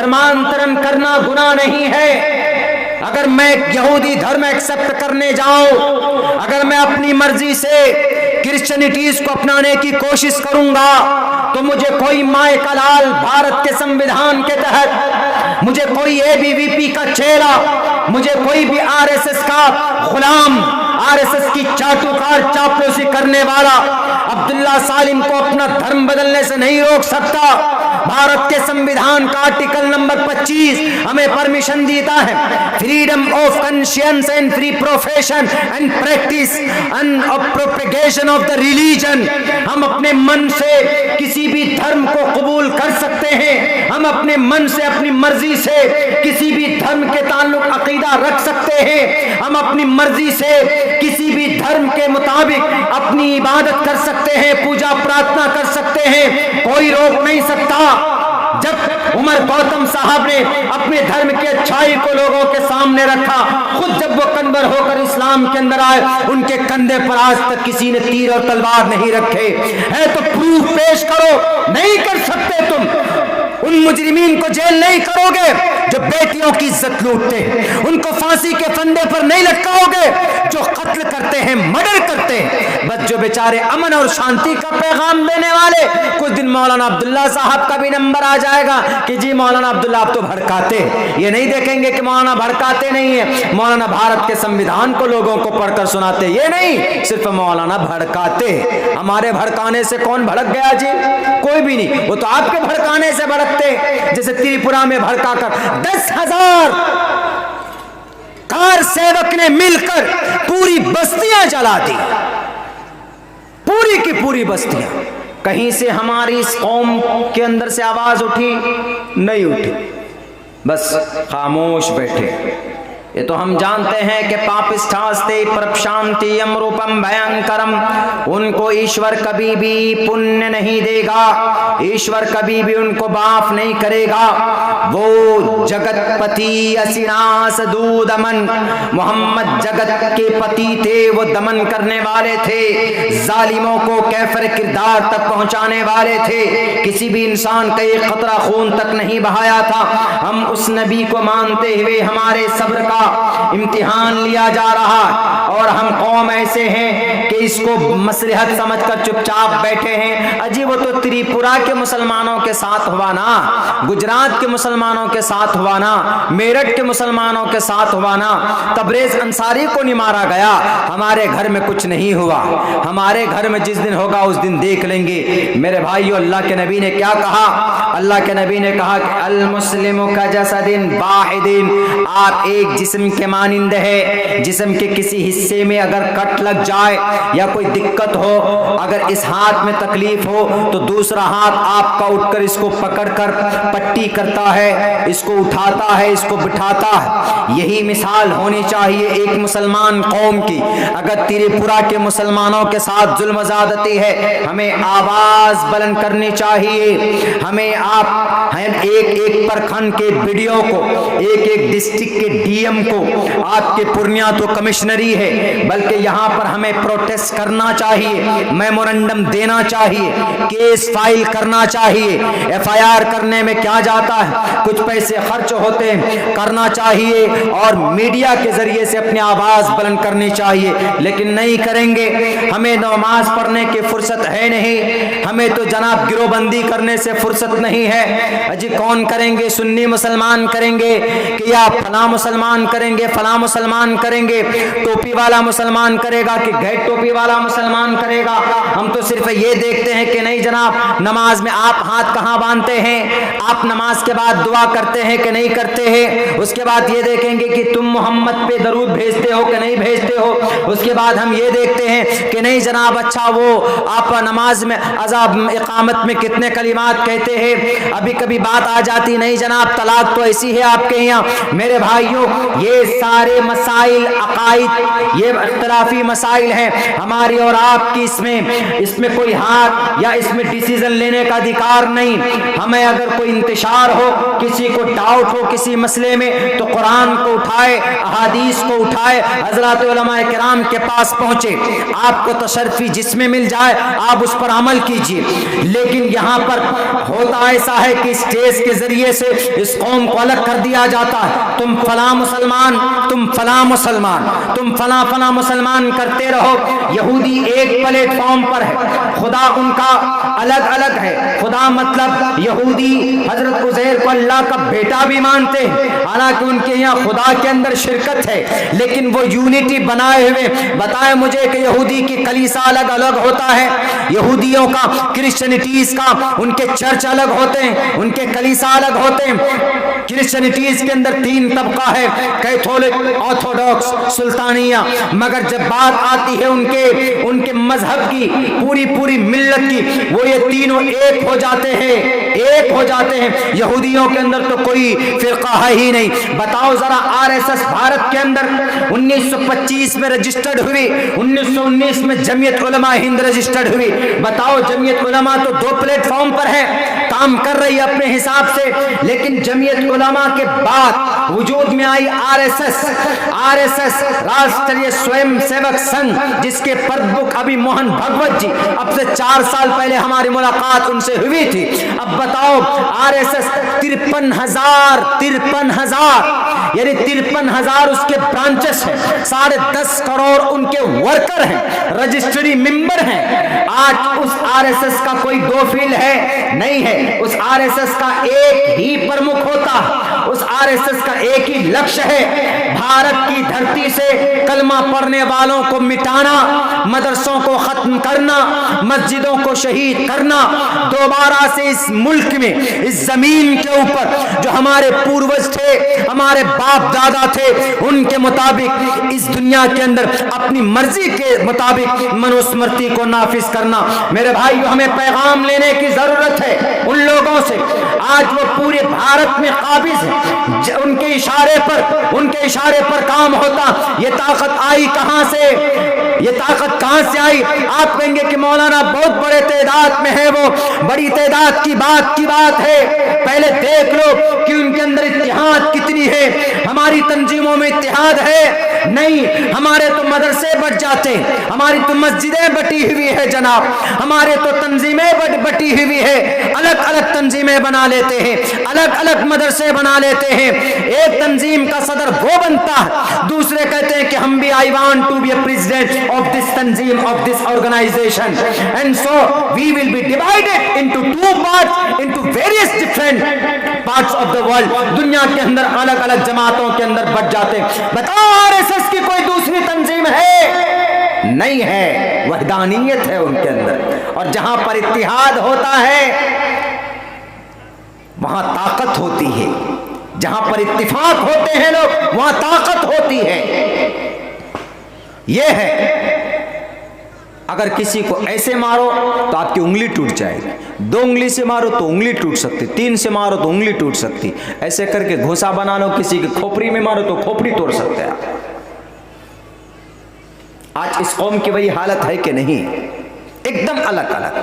دھرمانترن کرنا گناہ نہیں ہے۔ اگر میں یہودی دھرم ایکسپٹ کرنے جاؤں، اگر میں اپنی مرضی سے کرسچنٹیز کو اپنانے کی کوشش کروں گا تو مجھے کوئی مائے کا لال بھارت کے سمویدھان کے تحت، مجھے کوئی اے بی وی پی کا چیلا، مجھے کوئی بھی آر ایس ایس کا غلام، آر ایس ایس کی چاٹوکار چاپلوسی کرنے والا عبداللہ سالم کو اپنا دھرم بدلنے سے نہیں روک سکتا۔ بھارت کے سمویدھان کا آرٹیکل نمبر 25 ہمیں پرمیشن دیتا ہے، freedom of conscience and free profession and practice and propagation of the religion. ہم اپنے من سے کسی بھی دھرم کو قبول کر سکتے ہیں، ہم اپنے من سے اپنی مرضی سے کسی بھی دھرم کے تعلق عقیدہ رکھ سکتے ہیں، ہم اپنی مرضی سے کسی بھی دھرم کے مطابق اپنی عبادت کر سکتے ہیں، پوجا پرارتھنا کر سکتے ہیں، کوئی روک نہیں سکتا۔ جب عمر گوتم صاحب نے اپنے دھرم کی اچھائی کو لوگوں کے سامنے رکھا، خود جب وہ کنور ہو کر اسلام کے اندر آئے، ان کے کندھے پر آج تک کسی نے تیر اور تلوار نہیں رکھے۔ ہے تو پروف پیش کرو، نہیں کر سکتے تم، ان مجرمین کو جیل نہیں کرو گے جو بیٹیوں کی عزت لوٹتے ہیں، ان کو پھانسی کے پھندے پر نہیں لٹکاؤ گے جو قتل کرتے ہیں، مرڈر کرتے ہیں، بس جو بیچارے امن اور شانتی کا پیغام دینے والے۔ کچھ دن مولانا عبداللہ صاحب کا بھی نمبر آ جائے گا کہ جی مولانا عبداللہ آپ تو بھڑکاتے، یہ نہیں دیکھیں گے کہ مولانا بھڑکاتے نہیں ہیں، مولانا بھارت کے سمویدھان کو لوگوں کو پڑھ کر سناتے، یہ نہیں، صرف مولانا بھڑکاتے۔ ہمارے بھڑکانے سے کون بھڑک گیا جی؟ کوئی بھی نہیں، وہ تو آپ کے بھڑکانے سے بھڑکتے، جیسے تریپورہ میں بھڑکا کر 10,000 کار سیوک نے مل کر پوری بستیاں جلا دی، پوری کی پوری بستیاں۔ کہیں سے ہماری اس قوم کے اندر سے آواز اٹھی؟ نہیں اٹھی، بس خاموش بیٹھے۔ یہ تو ہم جانتے ہیں کہ پاپسٹھاستے پرپشانتیم روپم بھینکرم، ان کو ایشور کبھی بھی پنیہ نہیں دے گا، ایشور کبھی بھی ان کو معاف نہیں کرے گا۔ وہ جگت پتی اسناس دو دمن، محمد جگت کے پتی تھے، وہ دمن کرنے والے تھے، ظالموں کو کیفر کردار تک پہنچانے والے تھے، کسی بھی انسان کا ایک قطرہ خون تک نہیں بہایا تھا۔ ہم اس نبی کو مانتے ہوئے ہمارے صبر کا امتحان لیا جا رہا، اور ہم قوم ایسے ہیں کہ اس کو مصلحت سمجھ کر چپ چاپ بیٹھے ہیں۔ اجی وہ تو تریپورہ کے مسلمانوں کے ساتھ ہوا نا، گجرات کے مسلمانوں کے ساتھ ہوا نا، میرٹھ کے مسلمانوں کے ساتھ ہوا نا، تبریز انصاری کو نہیں مارا گیا، ہمارے گھر میں کچھ نہیں ہوا، ہمارے گھر میں جس دن ہوگا اس دن دیکھ لیں گے۔ میرے بھائیو، اللہ کے نبی نے کیا کہا؟ اللہ کے نبی نے کہا کہ المسلم کجسد واحد، آپ ایک جسم کے مانند ہے، جسم کے کسی حصے میں اگر کٹ لگ جائے یا کوئی دقت ہو، اگر اس ہاتھ میں تکلیف ہو تو دوسرا ہاتھ آپ کا اٹھ کر اس کو پکڑ کر پٹی کرتا ہے، اس کو اٹھاتا ہے، اس کو بٹھاتا ہے۔ یہی مثال ہونی چاہیے ایک مسلمان قوم کی۔ اگر تریپورہ کے مسلمانوں کے ساتھ ظلم زیادتی ہے، ہمیں آواز بلند کرنی چاہیے، ہمیں ایک ایک پرکھنڈ کے ویڈیو کو، ایک ایک ڈسٹرکٹ کے ڈی ایم کو، آپ کے پورنیہ تو کمشنری ہے، بلکہ یہاں پر ہمیں پروٹیسٹ کرنا چاہیے، میمورنڈم دینا چاہیے، کیس فائل کرنا چاہیے۔ ایف آئی آر کرنے میں کیا جاتا ہے، کچھ پیسے خرچ ہوتے ہیں، کرنا چاہیے، اور میڈیا کے ذریعے سے اپنی آواز بلند کرنی چاہیے، لیکن نہیں کریں گے۔ ہمیں نماز پڑھنے کی فرصت ہے نہیں، ہمیں تو جناب گروہ بندی کرنے سے فرصت نہیں ہے۔ اجی کون کریں گے؟ سنی مسلمان کریں گے کہ یا فلاں مسلمان کریں گے، فلاں مسلمان کریں گے، ٹوپی والا مسلمان کرے گا کہ غیر ٹوپی والا مسلمان کرے گا؟ ہم تو صرف یہ دیکھتے ہیں کہ نہیں جناب، نماز میں آپ ہاتھ کہاں باندھتے ہیں، آپ نماز کے بعد دعا کرتے ہیں کہ نہیں کرتے ہیں، اس کے بعد یہ دیکھیں گے کہ تم محمد پہ درود بھیجتے ہو کہ نہیں بھیجتے ہو، اس کے بعد ہم یہ دیکھتے ہیں کہ نہیں جناب اچھا وہ آپ نماز میں عذاب اقامت میں کتنے کلمات کہتے ہیں۔ ابھی کبھی بات آ جاتی نہیں جناب طلاق تو ایسی ہے آپ کے یہاں۔ میرے بھائیوں، یہ سارے مسائل عقائد یہ اختلافی مسائل ہیں، ہماری اور آپ کی اس میں کوئی ہاتھ یا اس میں ڈیسیزن لینے کا ادھیکار نہیں۔ ہمیں اگر کوئی انتشار ہو، کسی کو ڈاؤٹ ہو کسی مسئلے میں، تو قرآن کو اٹھائے، احادیث کو اٹھائے، حضرات علماء کرام کے پاس پہنچے، آپ کو تشریفی جس میں مل جائے آپ اس پر عمل کیجیے۔ لیکن یہاں پر ہوتا ایسا ہے کہ اسٹیج کے ذریعے سے اس قوم کو الگ کر دیا جاتا ہے، تم فلاں مسلمان، تم فلاں مسلمان، تم فلاں فلاں مسلمان کرتے رہو۔ یہودی ایک پلیٹ فارم پر ہے، خدا ان کا الگ الگ ہے۔ خدا مطلب یہودی حضرت عزیر کو اللہ کا بیٹا بھی مانتے ہیں، حالانکہ ان کے یہاں خدا کے اندر شرکت ہے، لیکن وہ یونٹی بنائے ہوئے۔ بتائیں مجھے کہ یہودی کی کلیسا الگ الگ ہوتا ہے، یہودیوں کا، کرسچنٹیز کا، ان کے چرچ الگ ہوتے ہیں، ان کے کلیسا الگ ہوتے ہیں۔ کرسچنٹیز کے اندر 3 طبقہ ہے، کیتھولک، آرتھوڈاکس، سلطانیہ۔ مگر جب بات آتی ہے ان کے مذہب کی، پوری ملت کی، وہ یہ تینوں ایک ہو جاتے ہیں۔ یہودیوں کے اندر تو کوئی فرقہ ہے ہی نہیں۔ بتاؤ ذرا RSS بھارت کے اندر 1925 میں رجسٹرڈ ہوئی، 1919 میں جمعیت علماء ہند رجسٹرڈ ہوئی۔ بتاؤ جمعیت علماء تو 2 پلیٹ فارم پر ہے، کام کر رہی ہے اپنے حساب سے، لیکن جمعیت علماء کے بعد وجود میں آئی RSS راشٹریہ سوئم سیوک سنگھ، جس کے پردمکھ ابھی موہن بھگوت جی، اب سے 4 سال پہلے ہماری ملاقات ان سے ہوئی تھی۔ اب بتاؤ RSS 53,000 یعنی 53,000 اس کے برانچز ہیں، 10.5 کروڑ ان کے ورکر ہیں، رجسٹری ممبر ہیں۔ آج اس RSS کا کوئی 2 فیل ہے نہیں ہے، اس RSS کا ایک ہی پرمکھ ہوتا ہے، اس RSS کا ایک ہی لکش ہے، بھارت کی دھرتی سے کلمہ پڑھنے والوں کو مٹانا، مدرسوں کو ختم کرنا، مسجدوں کو شہید کرنا، دوبارہ سے اس ملک میں، اس زمین کے اوپر جو ہمارے پوروج تھے، ہمارے باپ دادا تھے، ان کے مطابق اس دنیا کے اندر اپنی مرضی کے مطابق منوسمرتی کو نافذ کرنا۔ میرے بھائیو، ہمیں پیغام لینے کی ضرورت ہے ان لوگوں سے۔ آج وہ پورے بھارت میں قابض ہیں، ان کے اشارے پر کام ہوتا۔ یہ طاقت آئی کہاں سے؟ یہ طاقت کہاں سے آئی؟ آپ کہیں گے کہ مولانا بہت بڑے تعداد میں ہے، وہ بڑی تعداد کی بات ہے۔ پہلے دیکھ لو کہ ان کے اندر اتحاد کتنی ہے۔ ہماری تنظیموں میں اتحاد ہے نہیں، ہمارے تو مدرسے بٹ جاتے ہیں، ہماری تو مسجدیں بٹی ہوئی ہے جناب، ہمارے تو تنظیمیں بٹی ہوئی ہے، الگ الگ تنظیمیں بنا لیتے ہیں، الگ الگ مدرسے بنا لیتے ہیں۔ ایک تنظیم کا صدر وہ بنتا ہے، دوسرے کہتے ہیں کہ ہم بھی I want to be a president of this تنظیم of this organization, and so we will be divided into 2 parts, into various different parts of the world۔ دنیا کے اندر الگ الگ جماعتوں کے اندر بٹ جاتے ہیں۔ بتاؤ RSS کی کوئی دوسری تنظیم ہے؟ نہیں ہے، وحدانیت ہے ان کے اندر، اور جہاں پر اتحاد ہوتا ہے وہاں طاقت ہوتی ہے، جہاں پر اتفاق ہوتے ہیں لوگ وہاں طاقت ہوتی ہے۔ یہ ہے، اگر کسی کو ایسے مارو تو آپ کی انگلی ٹوٹ جائے گی، 2 انگلی سے مارو تو انگلی ٹوٹ سکتی، 3 سے مارو تو انگلی ٹوٹ سکتی، ایسے کر کے گھوسا بنا لو، کسی کی کھوپڑی میں مارو تو کھوپڑی توڑ سکتے ہیں۔ آج اس قوم کی وہی حالت ہے کہ نہیں؟ ایک دم الگ الگ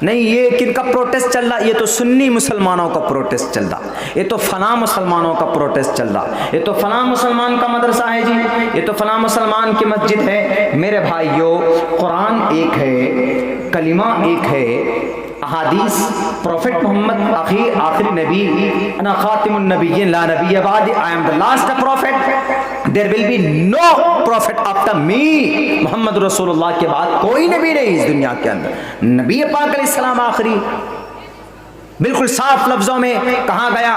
نہیں۔ یہ کن کا پروٹیسٹ چل رہا؟ یہ تو سنی مسلمانوں کا پروٹیسٹ چل رہا، یہ تو فلاں مسلمانوں کا پروٹیسٹ چل رہا، یہ تو فلاں مسلمان کا مدرسہ ہے جی، یہ تو فلاں مسلمان کی مسجد ہے۔ میرے بھائیو، قرآن ایک ہے، کلمہ ایک ہے، احادیث، پروفٹ محمد آخری نبی، انا خاتم النبیین لا نبی بعد، I am the last prophet, there will be no prophet after me۔ محمد رسول اللہ کے بعد کوئی نبی نہیں اس دنیا کے اندر، نبی پاک علیہ السلام آخری۔ بالکل صاف لفظوں میں کہا گیا،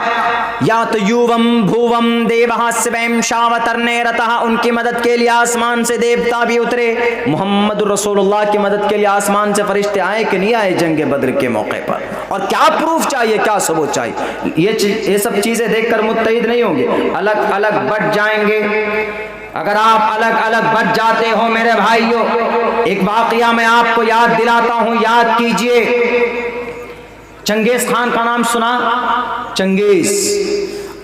یا تو یووم بھووم دیوہ سویم شاوترنے رتہ، ان کی مدد کے لیے آسمان سے دیوتا بھی اترے۔ محمد رسول اللہ کی مدد کے لیے آسمان سے فرشتے آئے کہ نہیں آئے جنگ بدر کے موقع پر؟ اور کیا پروف چاہیے، کیا ثبوت چاہیے؟ یہ سب چیزیں دیکھ کر متحد نہیں ہوں گے، الگ الگ بٹ جائیں گے۔ اگر آپ الگ الگ بٹ جاتے ہو میرے بھائیوں، ایک واقعہ میں آپ کو یاد دلاتا ہوں، یاد کیجئے۔ چنگیز خان کا نام سنا؟ چنگیز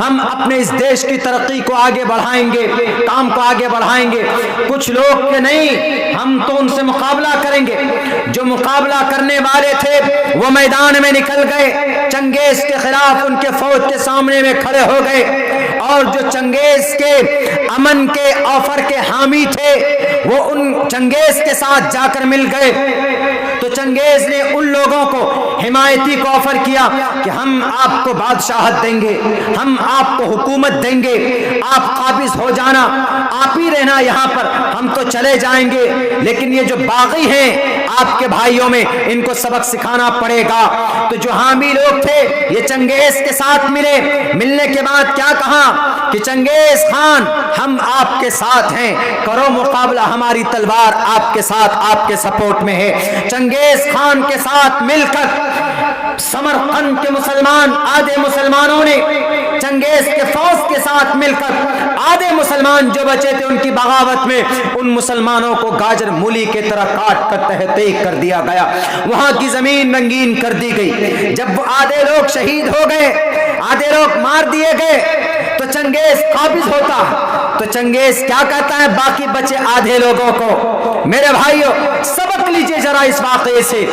ہم اپنے اس دیش کی ترقی کو آگے بڑھائیں گے، کام کو آگے بڑھائیں گے۔ کچھ لوگ کہ نہیں، ہم تو ان سے مقابلہ کریں گے۔ جو مقابلہ کرنے والے تھے وہ میدان میں نکل گئے، چنگیز کے خلاف ان کے فوج کے سامنے میں کھڑے ہو گئے، اور جو چنگیز کے امن کے آفر کے حامی تھے وہ ان چنگیز کے ساتھ جا کر مل گئے۔ تو چنگیز نے ان لوگوں کو حمایتی کو آفر کیا کہ ہم آپ کو بادشاہت دیں گے، ہم آپ کو حکومت دیں گے، آپ قابض ہو جانا، آپ ہی رہنا یہاں پر، ہم تو چلے جائیں گے، لیکن یہ جو باغی ہیں آپ کے بھائیوں میں ان کو سبق سکھانا پڑے گا۔ تو جو حامی لوگ تھے یہ چنگیز کے ساتھ ملے، ملنے کے بعد کیا کہا کہ چنگیز خان ہم آپ کے ساتھ ہیں، کرو مقابلہ، ہماری تلوار آپ کے ساتھ، آپ کے سپورٹ میں ہے۔ چنگیز خان کے ساتھ مل کر سمرقند کے مسلمان، آدھے مسلمانوں نے چنگیز کے فوج کے ساتھ مل کر، آدھے مسلمان جو بچے تھے ان کی بغاوت میں ان مسلمانوں کو گاجر مولی کی طرح کاٹ کر تہہ کر دیا گیا، وہاں کی زمین رنگین کر دی گئی۔ جب وہ آدھے لوگ شہید ہو گئے، آدھے لوگ مار دیے گئے، تو چنگیز قابض ہوتا، تو چنگیز کیا کہتا ہے باقی بچے آدھے لوگوں کو؟ میرے بھائیوں سبق لیجئے ذرا اس واقعے سے،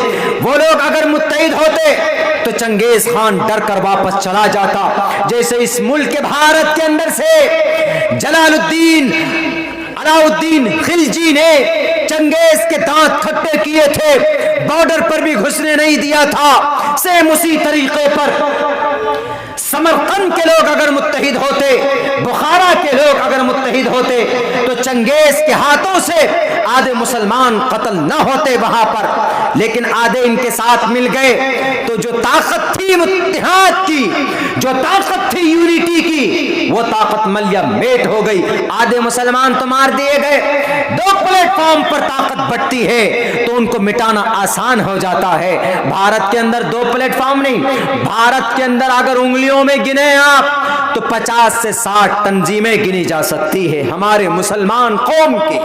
وہ لوگ اگر متحد ہوتے تو چنگیز خان ڈر کر واپس چلا جاتا، جیسے اس ملک بھارت کے اندر سے جلال الدین علاؤالدین خلجی نے چنگیز کے دانت کھٹے کیے تھے، بارڈر پر بھی گھسنے نہیں دیا تھا۔ سیم اسی طریقے پر سمرقند کے لوگ اگر متحد ہوتے، بخارا کے لوگ اگر متحد ہوتے تو چنگیز کے ہاتھوں سے آدھے مسلمان قتل نہ ہوتے وہاں پر، لیکن آدھے ان کے ساتھ مل گئے تو جو طاقت تھی اتحاد کی، جو طاقت تھی یونٹی کی، وہ طاقت ملیہ میٹ ہو گئی۔ آدھے مسلمان تو مار دیے گئے، دو پلیٹ فارم پر طاقت بٹتی ہے تو ان کو مٹانا آسان ہو جاتا ہے۔ بھارت کے اندر دو پلیٹ فارم نہیں، بھارت کے اندر اگر انگلیوں میں گنے آپ تو 50 سے 60 تنظیمیں گنی جا سکتی ہے ہمارے مسلمان قوم کی۔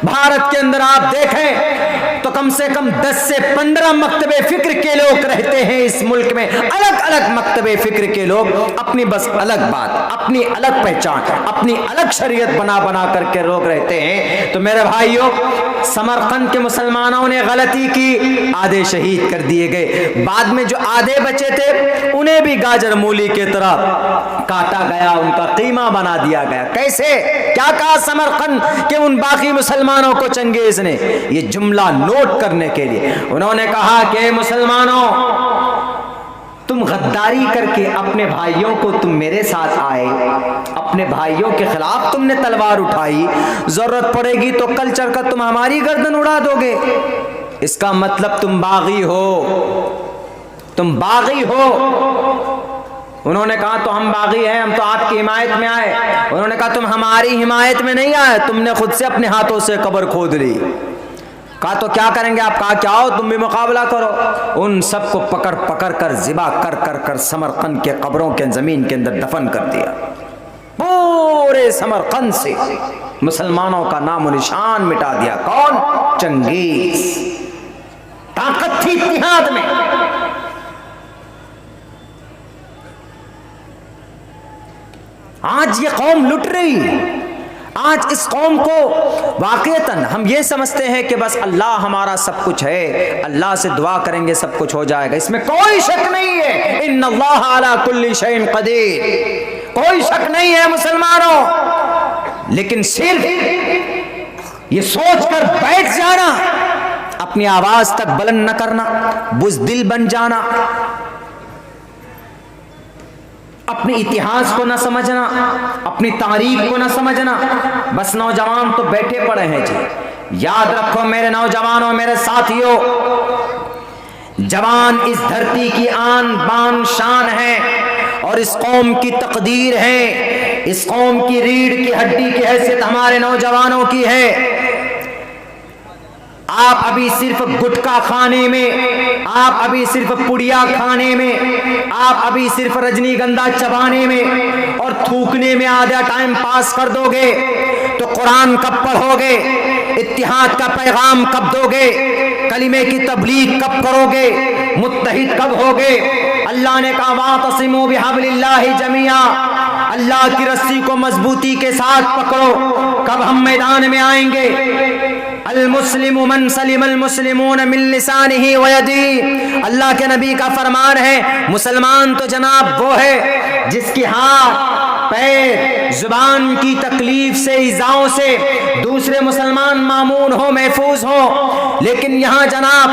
بھارت کے اندر آپ دیکھیں تو کم سے کم 10 سے 15 مکتب فکر کے لوگ رہتے ہیں اس ملک میں، الگ الگ مکتب فکر کے لوگ، اپنی بس الگ بات، اپنی الگ پہچان، اپنی الگ شریعت بنا بنا کر کے لوگ رہتے ہیں۔ تو میرے بھائیوں سمرقند کے مسلمانوں نے غلطی کی، آدھے شہید کر دیے گئے، بعد میں جو آدھے بچے تھے انہیں بھی گاجر مولی کی طرح کاٹا گیا، ان کا قیمہ بنا دیا گیا۔ کیسے؟ کیا کہا سمرقند کے ان باقی مسلمانوں کو چنگیز نے؟ یہ جملہ نوٹ کرنے کے لیے انہوں نے کہا کہ مسلمانوں تم غداری کر کے اپنے بھائیوں کو تم میرے ساتھ آئے، اپنے بھائیوں کے خلاف تم نے تلوار اٹھائی، ضرورت پڑے گی تو کل چل کر تم ہماری گردن اڑا دو گے، اس کا مطلب تم باغی ہو، تم باغی ہو۔ انہوں نے کہا تو ہم باغی ہیں، ہم تو آپ کی حمایت میں آئے۔ انہوں نے کہا تم ہماری حمایت میں نہیں آئے، تم نے خود سے اپنے ہاتھوں سے قبر کھود لی۔ کہا تو کیا کریں گے آپ؟ کہا کیا ہو تم بھی مقابلہ کرو۔ ان سب کو پکڑ پکڑ کر ذبح کر کر کر سمرقند کے قبروں کے زمین کے اندر دفن کر دیا۔ پورے سمرقند سے مسلمانوں کا نام و نشان مٹا دیا۔ کون؟ چنگیز۔ طاقت تھی اتحاد میں۔ آج یہ قوم لٹ رہی ہے۔ آج اس قوم کو واقعتاً ہم یہ سمجھتے ہیں کہ بس اللہ ہمارا سب کچھ ہے، اللہ سے دعا کریں گے سب کچھ ہو جائے گا، اس میں کوئی شک نہیں ہے۔ ان اللہ علی کل شیء قدیر، کوئی شک نہیں ہے مسلمانوں، لیکن صرف یہ سوچ کر بیٹھ جانا، اپنی آواز تک بلند نہ کرنا، بزدل بن جانا، اپنے اتہاس کو نہ سمجھنا، اپنی تاریخ کو نہ سمجھنا، بس نوجوان تو بیٹھے پڑے ہیں جی۔ یاد رکھو میرے نوجوانوں، میرے ساتھیوں، جوان اس دھرتی کی آن بان شان ہے اور اس قوم کی تقدیر ہے، اس قوم کی ریڑھ کی ہڈی کی حیثیت ہمارے نوجوانوں کی ہے۔ آپ ابھی صرف گٹکا کھانے میں، آپ ابھی صرف پڑیا کھانے میں، آپ ابھی صرف رجنی گندھا چبانے میں اور تھوکنے میں آدھا ٹائم پاس کر دو گے تو قرآن کب پڑھو گے؟ اتحاد کا پیغام کب دو گے؟ کلمے کی تبلیغ کب کرو گے؟ متحد کب ہوگے؟ اللہ نے کہا واعتصموا بحبل اللہ جمیعا، اللہ کی رسی کو مضبوطی کے ساتھ پکڑو۔ کب ہم میدان میں آئیں گے؟ المسلم من سلم المسلمون من لسانہ ویدہ، اللہ کے نبی کا فرمان ہے مسلمان تو جناب وہ ہے جس کی ہاتھ پیر زبان کی تکلیف سے ایذاؤں سے دوسرے مسلمان مامون ہو، محفوظ ہو۔ لیکن یہاں جناب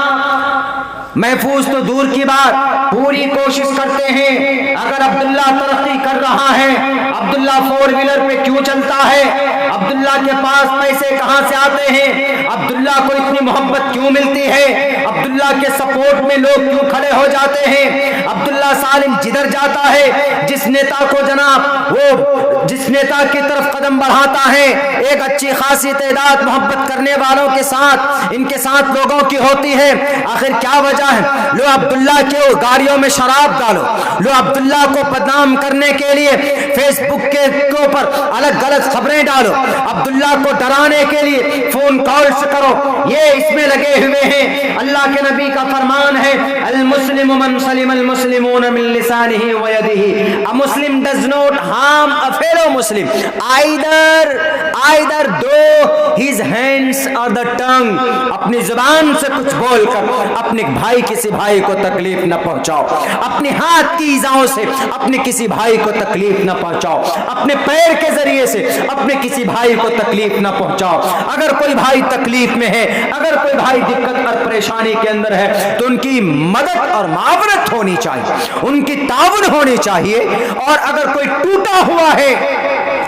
محفوظ تو دور کی بات، پوری کوشش کرتے ہیں۔ اگر عبداللہ ترقی کر رہا ہے، عبداللہ فور ویلر پہ کیوں چلتا ہے؟ عبداللہ کے پاس پیسے کہاں سے آتے ہیں؟ عبداللہ کو اتنی محبت کیوں ملتی ہے؟ عبداللہ کے سپورٹ میں لوگ کیوں کھڑے ہو جاتے ہیں؟ عبداللہ سالم جدھر جاتا ہے، جس نیتا کو جناب وہ جس نیتا کی طرف قدم بڑھاتا ہے، ایک اچھی خاصی تعداد محبت کرنے والوں کے ساتھ ان کے ساتھ لوگوں کی ہوتی ہے۔ آخر کیا وجہ ہے؟ لو عبداللہ کے گاڑیوں میں شراب ڈالو، لو عبداللہ کو بدنام کرنے کے لیے فیس بک کے اوپر الگ الگ خبریں ڈالو، عبداللہ کو ڈرانے کے لیے فون کالز کرو، یہ اس میں لگے ہوئے ہیں۔ اللہ کے نبی کا فرمان ہے المسلم من سلم المسلمون من لسانہ ویدہ، a Muslim does not harm a fellow Muslim either though his hands or the tongue، اپنی زبان سے کچھ بول کر اپنے بھائی کسی بھائی کو تکلیف نہ پہنچاؤ، اپنے ہاتھ کی ایذاؤں سے اپنے کسی بھائی کو تکلیف نہ پہنچاؤ، اپنے پیر کے ذریعے سے اپنے کسی بھائی کو تکلیف نہ پہنچاؤ۔ اگر کوئی بھائی تکلیف میں ہے، اگر کوئی بھائی دقت اور پریشانی کے اندر ہے تو ان کی مدد اور معاونت ہونی چاہیے، ان کی تعاون ہونی چاہیے۔ اور اگر کوئی ٹوٹا ہوا ہے،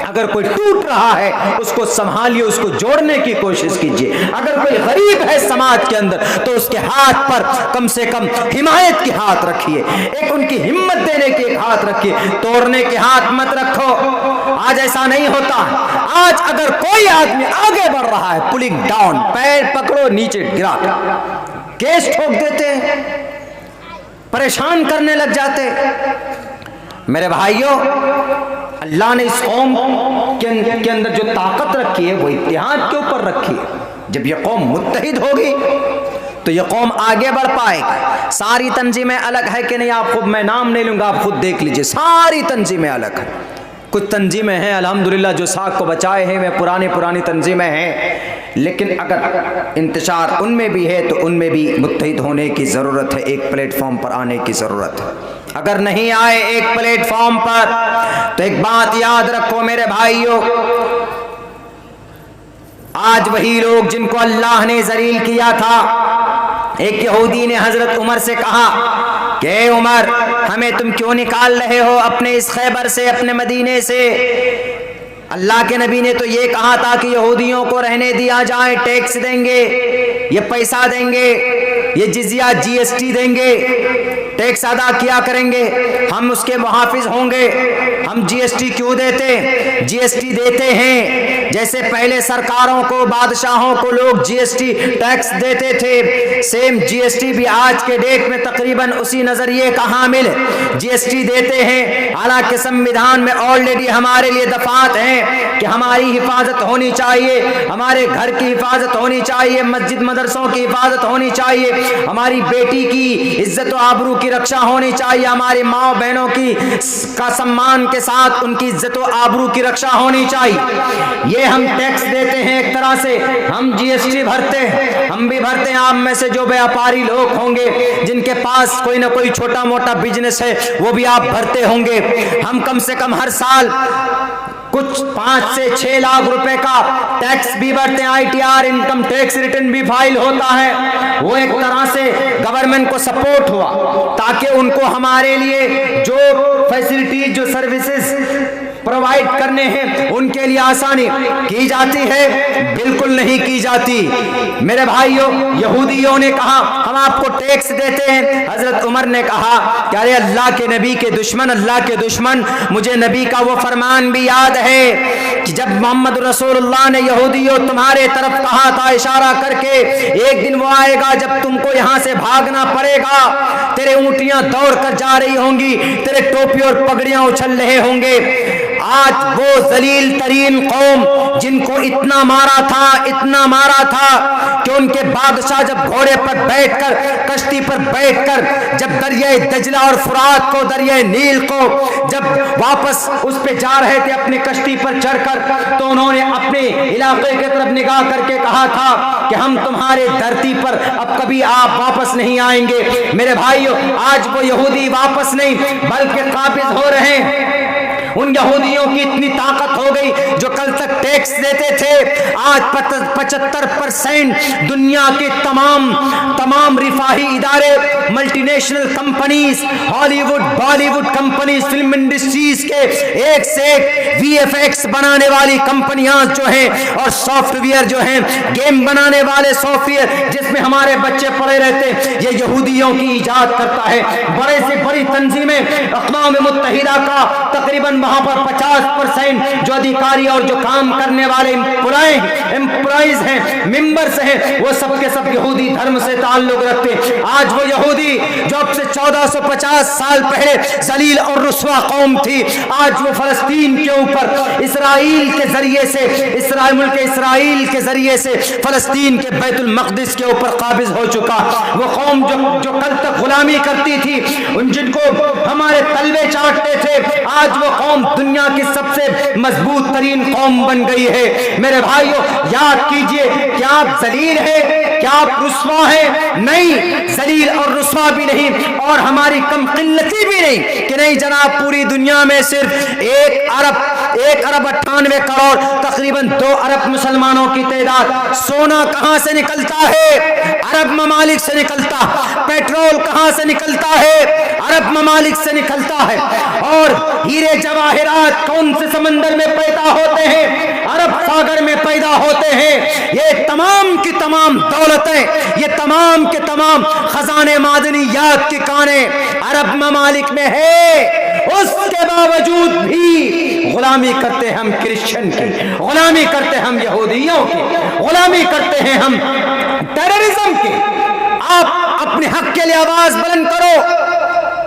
اگر کوئی ٹوٹ رہا ہے، اس کو سنبھالیے، اس کو جوڑنے کی کوشش کیجیے۔ اگر کوئی غریب ہے سماج کے اندر تو اس کے ہاتھ پر کم سے کم حمایت کے ہاتھ رکھیے، ایک ان کی ہمت دینے کے ایک ہاتھ رکھیے، توڑنے کے ہاتھ مت رکھو۔ آج ایسا نہیں ہوتا۔ آج اگر کوئی آدمی آگے بڑھ رہا ہے، پولنگ ڈاؤن، پیر پکڑو نیچے گرا کیس ٹھوک دیتے، پریشان کرنے لگ جاتے۔ میرے بھائیوں، اللہ نے اس قوم کے اندر جو طاقت رکھی ہے وہ اتحاد کے اوپر رکھی ہے۔ جب یہ قوم متحد ہوگی تو یہ قوم آگے بڑھ پائے گی۔ ساری تنظیمیں الگ ہے کہ نہیں، آپ خود، میں نام نہیں لوں گا، آپ خود دیکھ لیجئے، ساری تنظیمیں الگ ہیں۔ کچھ تنظیمیں ہیں الحمدللہ جو ساکھ کو بچائے ہیں، وہ پرانی تنظیمیں ہیں، لیکن اگر انتشار ان میں بھی ہے تو ان میں بھی متحد ہونے کی ضرورت ہے، ایک پلیٹ فارم پر آنے کی ضرورت ہے۔ اگر نہیں آئے ایک پلیٹ فارم پر تو ایک بات یاد رکھو میرے بھائیوں، آج وہی لوگ جن کو اللہ نے ذلیل کیا تھا، ایک یہودی نے حضرت عمر سے کہا کہ اے عمر، ہمیں تم کیوں نکال رہے ہو اپنے اس خیبر سے، اپنے مدینے سے؟ اللہ کے نبی نے تو یہ کہا تھا کہ یہودیوں کو رہنے دیا جائے، ٹیکس دیں گے، یہ پیسہ دیں گے، یہ جزیہ جی ایس ٹی دیں گے، ٹیکس ادا کیا کریں گے، ہم اس کے محافظ ہوں گے۔ ہم جی ایس ٹی کیوں دیتے؟ جی ایس ٹی دیتے ہیں جیسے پہلے سرکاروں کو، بادشاہوں کو لوگ جی ایس ٹی ٹیکس دیتے تھے، سیم جی ایس ٹی بھی آج کے ڈیٹ میں تقریباً اسی نظریے کا حامل ہے، جی ایس ٹی دیتے ہیں۔ حالانکہ سمویدھان میں آلریڈی ہمارے لیے دفعات ہیں کہ ہماری حفاظت ہونی چاہیے، ہمارے گھر کی حفاظت ہونی چاہیے، مسجد مدرسوں کی حفاظت ہونی چاہیے، ہماری بیٹی کی عزت و آبرو کی رکشا ہونی چاہیے، ہماری ماں بہنوں کی کا سمان کے ساتھ ان کی عزت و آبرو کی رکشا ہونی چاہیے۔ یہ ہم ٹیکس دیتے ہیں، ایک طرح سے ہم جی ایس ٹی بھرتے ہیں، ہم بھی بھرتے ہیں۔ آپ میں سے جو بیاپاری لوگ ہوں گے جن کے پاس کوئی نہ کوئی چھوٹا موٹا بزنس ہے وہ بھی آپ بھرتے ہوں گے۔ ہم کم سے کم ہر سال کچھ 5 سے 6 لاکھ روپے کا ٹیکس بھی بھرتے ہیں، I T R income tax return بھی فائل ہوتا ہے۔ وہ ایک طرح سے گورنمنٹ کو سپورٹ ہوا تاکہ ان کو ہمارے لیے جو فیسلٹی، جو سروسز پرووائڈ کرنے ہیں ان کے لیے آسانی کی جاتی ہے؟ بالکل نہیں کی جاتی۔ میرے بھائیوں، یہودیوں نے کہا ہم آپ کو ٹیکس دیتے ہیں۔ حضرت عمر نے کہا کہ ارے اللہ کے نبی کے دشمن، اللہ کے دشمن، مجھے نبی کا وہ فرمان بھی یاد ہے کہ جب محمد رسول اللہ نے یہودیوں تمہارے طرف کہا تھا اشارہ کر کے، ایک دن وہ آئے گا جب تم کو یہاں سے بھاگنا پڑے گا، تیرے اونٹیاں دوڑ کر جا رہی ہوں گی، تیرے ٹوپی اور پگڑیاں اچھل رہے ہوں گے۔ آج وہ ذلیل ترین قوم جن کو اتنا مارا تھا کہ ان کے بادشاہ جب گھوڑے پر بیٹھ کر کشتی پر بیٹھ کر جب دریائے دجلہ اور فرات کو دریائے نیل کو جب واپس اس پہ جا رہے تھے اپنی کشتی پر چڑھ کر تو انہوں نے اپنے علاقے کی طرف نگاہ کر کے کہا تھا کہ ہم تمہارے دھرتی پر اب کبھی آپ واپس نہیں آئیں گے. میرے بھائیو آج وہ یہودی واپس نہیں بلکہ قابض ہو رہے ہیں. ان یہودیوں کی اتنی طاقت ہو گئی جو کل تک ٹیکس دیتے تھے آج 75% دنیا کے تمام رفاہی ادارے multinational companies Hollywood Bollywood companies film industries کے ایک سے ایک وی ایف ایکس بنانے والی کمپنیاں جو ہیں اور سافٹ ویئر جو ہیں گیم بنانے والے سافٹ ویئر جس میں ہمارے بچے پڑے رہتے یہ یہودیوں کی ایجاد کرتا ہے. بڑے سے بڑی تنظیمیں اقوام متحدہ کا تقریباً وہاں پر 50% جو ادھیکاری اور جو کام کرنے والے امپلائیز ہیں ممبرز ہیں وہ سب کے سب یہودی دھرم سے تعلق رکھتے ہیں. آج وہ یہودی جو اب سے 1450 سال پہلے ذلیل اور رسوا قوم تھی آج وہ فلسطین کے اوپر اسرائیل کے ذریعے سے ملک اسرائیل کے ذریعے سے فلسطین کے بیت المقدس کے اوپر قابض ہو چکا. وہ قوم جو کل تک غلامی کرتی تھی جن کو ہمارے تلوے چاٹتے تھے آج وہ قوم دنیا کی سب سے مضبوط ترین قوم بن گئی ہے. میرے بھائیو یاد کیجئے کیا آپ ذلیل ہیں کیا آپ رسوا ہیں؟ نہیں ذلیل اور رسوا بھی نہیں اور ہماری کم قلتی بھی نہیں کہ نہیں جناب پوری دنیا میں صرف 1 ارب 98 کروڑ تقریباً 2 ارب مسلمانوں کی تعداد. سونا کہاں سے نکلتا ہے؟ عرب ممالک سے نکلتا. پیٹرول کہاں سے نکلتا ہے؟ عرب ممالک سے نکلتا ہے. اور ہیرے جواہرات کون سے سمندر میں پیدا ہوتے ہیں؟ عرب ساگر میں پیدا ہوتے ہیں. یہ تمام کی تمام دولتیں یہ تمام کے تمام خزانے معدنیات کی کانیں عرب ممالک میں ہے. اس کے باوجود بھی غلامی کرتے ہیں ہم کرسچن کی, غلامی کرتے ہیں ہم یہودیوں کی, غلامی کرتے ہیں ہم ٹیررزم کی. آپ اپنے حق کے لیے آواز بلند کرو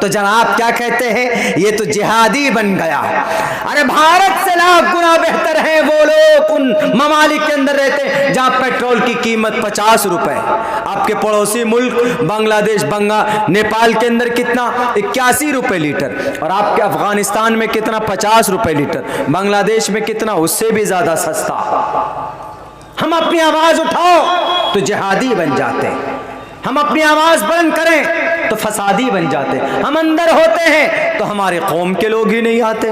تو جناب کیا کہتے ہیں یہ تو جہادی بن گیا. ارے بھارت سے لاکھ گنا بہتر ہیں وہ لوگ ان ممالک کے اندر رہتے ہیں جہاں پیٹرول کی قیمت 50 روپے. آپ کے پڑوسی ملک بنگلہ دیش نیپال کے اندر کتنا 81 روپے لیٹر اور آپ کے افغانستان میں کتنا 50 روپے لیٹر. بنگلہ دیش میں کتنا اس سے بھی زیادہ سستا. ہم اپنی آواز اٹھاؤ تو جہادی بن جاتے ہیں, ہم اپنی آواز بلند کریں تو فسادی بن جاتے. ہم اندر ہوتے ہیں تو ہمارے قوم کے لوگ ہی نہیں آتے.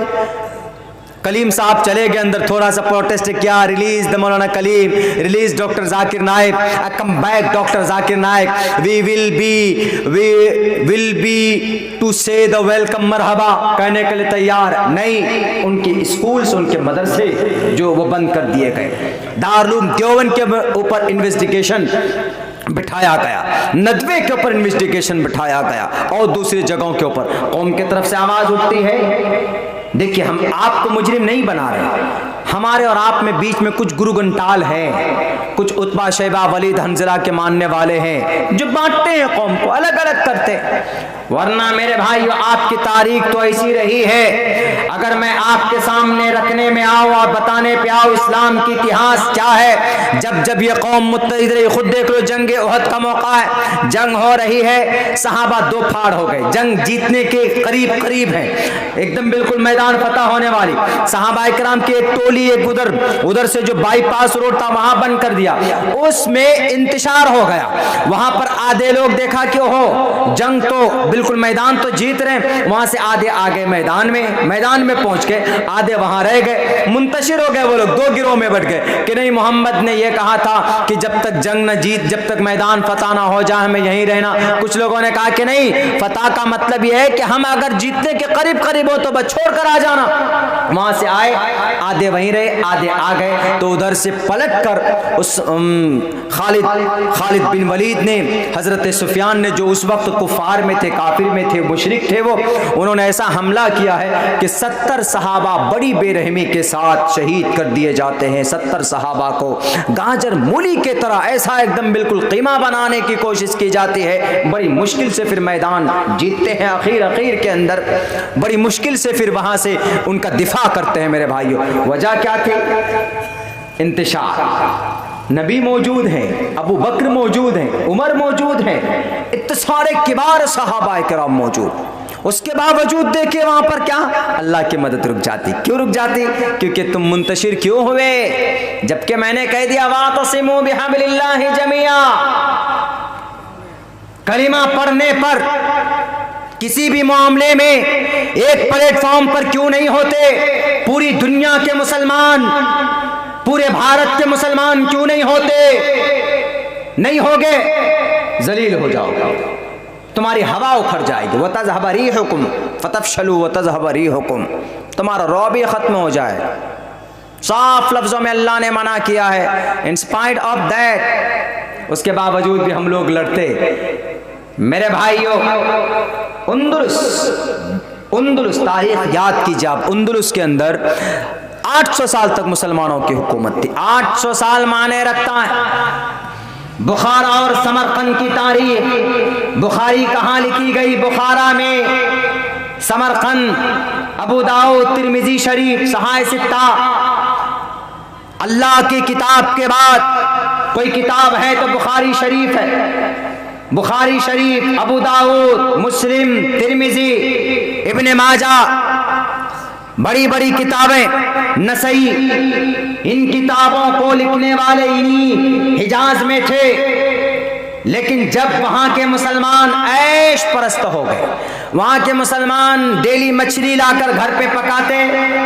کلیم صاحب چلے گئے اندر تھوڑا سا پروٹیسٹ کیا, release the Maulana Kaleem, release doctor Zakir Naik, come back doctor Zakir Naik, we will be to say the welcome مرحبا کہنے کے لیے تیار نہیں. ان کے اسکولز ان کے مدرسے جو وہ بند کر دیے گئے. دارالعلوم دیوبند کے اوپر انویسٹیگیشن بٹھایا گیا, ندوے کے اوپر انویسٹیگیشن بٹھایا گیا اور دوسری جگہوں کے اوپر قوم کی طرف سے آواز اٹھتی ہے. دیکھیے ہم آپ کو مجرم نہیں بنا رہے, ہمارے اور آپ میں بیچ میں کچھ گرو گنٹال ہیں, کچھ عتبہ شیبہ ولید حنظلہ کے ماننے والے ہیں جو بانٹتے ہیں قوم کو, الگ الگ کرتے ہیں. ورنہ میرے بھائیو آپ کی تاریخ تو ایسی رہی ہے. اگر میں آپ کے سامنے رکھنے میں آؤں اور بتانے پہ آؤں اسلام کی اتہاس کیا ہے, جب یہ قوم متحد رہی, خود دیکھ لو جنگ احد کا موقع ہے, جنگ ہو رہی ہے, صحابہ دو پھاڑ ہو گئے, جنگ جیتنے کے قریب ہے, ایک دم بالکل میدان فتح ہونے والی. صحابہ کرام کی ایک ٹولی ایک ادھر سے جو بائی پاس روڈ تھا وہاں بند کر دیا, اس میں انتشار ہو گیا. وہاں پر آدھے لوگ دیکھا کہ اوہو جنگ تو بالکل میدان تو جیت رہے ہیں, وہاں سے آدھے آگے میدان میں پہنچ گئے, آدھے وہاں رہ گئے, منتشر ہو گئے. وہ لوگ دو گروہ میں بٹ گئے کہ نہیں محمد نے یہ کہا تھا کہ جب تک جنگ نہ جیت, جب تک میدان فتح نہ ہو جائے ہمیں یہیں رہنا. کچھ لوگوں نے کہا کہ نہیں, فتح کا مطلب یہ ہے کہ ہم اگر جیتنے کے قریب ہو تو بس چھوڑ کر آ جانا. وہاں سے آئے, آدھے وہیں رہے, آدھے آ گئے. تو ادھر سے پلٹ کر اس خالد بن ولید نے حضرت سفیان نے جو اس وقت کفار میں تھے، کافر میں تھے، مشرک تھے، وہ انہوں نے ایسا حملہ کیا ہے کہ 70 صحابہ بڑی بے رحمی کے ساتھ شہید کر دیے جاتے ہیں۔ 70 صحابہ کو گاجر مولی کے طرح ایسا ایک دم بالکل قیمہ بنانے کی کوشش کی جاتی ہے، بڑی مشکل سے پھر میدان جیتتے ہیں، اخیر کے اندر بڑی مشکل سے پھر وہاں سے ان کا دفاع کرتے ہیں۔ میرے بھائیوں، وجہ کیا تھی؟ انتشار۔ نبی موجود ہیں، ابو بکر موجود ہیں، عمر موجود ہیں، اتنے سارے کبار صحابہ کرام موجود، اس کے باوجود دیکھیں وہاں پر کیا اللہ کی مدد رک جاتی۔ کیوں رک جاتی؟ کیونکہ تم منتشر کیوں ہوئے؟ جبکہ میں نے کہہ دیا واعتصموا بحبل اللہ جميعا، کلمہ پڑھنے پر کسی بھی معاملے میں ایک پلیٹ فارم پر کیوں نہیں ہوتے؟ پوری دنیا کے مسلمان، پورے بھارت کے مسلمان کیوں نہیں ہوتے؟ نہیں ہوگے ذلیل ہو جاؤ گے، تمہاری ہوا اکھڑ جائے گی۔ وَتَذْهَبَ رِيحُكُمْ فَتَفْشَلُوا وَتَذْهَبَ رِيحُكُمْ، تمہارا رعب ختم ہو جائے۔ صاف لفظوں میں اللہ نے منع کیا ہے۔ ان اسپائٹ آف دیٹ، اس کے باوجود بھی ہم لوگ لڑتے۔ میرے بھائیوں، اندلس تاریخ یاد کیجئے آپ، اندلس کے اندر 800 سال تک مسلمانوں کی حکومت تھی۔ 800 سال معنی رکھتا ہے۔ بخارا اور سمرقند کی تاریخ، بخاری کہاں لکھی گئی؟ بخارا میں، سمرقند، ابو داؤد، ترمذی شریف، صحائح ستہ۔ اللہ کی کتاب کے بعد کوئی کتاب ہے تو بخاری شریف ہے۔ بخاری شریف، ابو داؤد، مسلم، ترمذی، ابن ماجہ، بڑی بڑی کتابیں، نسائی، ان کتابوں کو لکھنے والے انہی حجاز میں تھے۔ لیکن جب وہاں کے مسلمان عیش پرست ہو گئے، وہاں کے مسلمان ڈیلی مچھلی لا کر گھر پہ پکاتے،